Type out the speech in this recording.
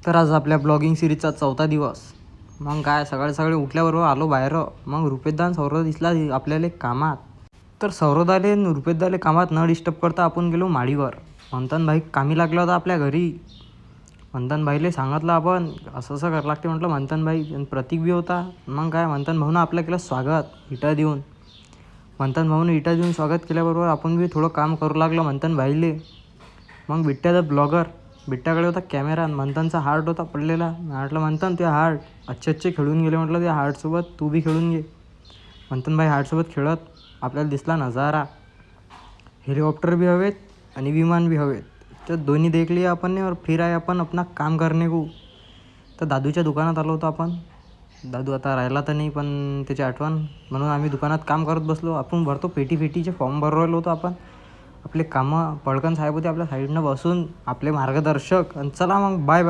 तर आज आपल्या ब्लॉगिंग सिरीजचा 4था दिवस. मग काय सकाळी सकाळी उठल्याबरोबर आलो बाहेर. मग रुपेशदा आणि सौरभ दिसला आपल्याला कामात. तर सौरभदाले आणि रुपेशदाले कामात न डिस्टर्ब करता आपण गेलो माडीवर. मंथन भाई कामी लागला होता आपल्या घरी. मंथन भाईले सांगितलं आपण असं असं करावं लागते म्हटलं. मंथन भाई आणि प्रतीक बी होता. मग काय मंथन भाऊनं आपलं केलं स्वागत इटा देऊन. मंथन भाऊनं इटा देऊन स्वागत केल्याबरोबर आपण बी थोडं काम करू लागलं मंथन भाईले. मग बिट्ट्याचा ब्लॉगर बिट्ट्याकडे होता कॅमेरा आणि मंथनचा हार्ट होता पडलेला. म्हटलं मंथन ते हार्ट अच्छे खेळून गेले म्हटलं. त्या हार्टसोबत तू बी खेळून घे. मंथन भाई हार्टसोबत खेळत. आपल्याला दिसला नजारा. हेलिकॉप्टर भी हवेत आणि विमान भी हवेत. तर दोन्ही देखली आपण और फिर आहे आपण अपना काम करणे को. तर दादूच्या दुकानात आलो होतो आपण. दादू आता राहिला तर नाही पण त्याची आठवण म्हणून आम्ही दुकानात काम करत बसलो. आपण भरतो पेटीचे फॉर्म भरवलो होतो आपण. आपले कामं पळकन साहेब होते आपल्या साईडनं बसून आपले मार्गदर्शक. आणि चला मग बाय बाय.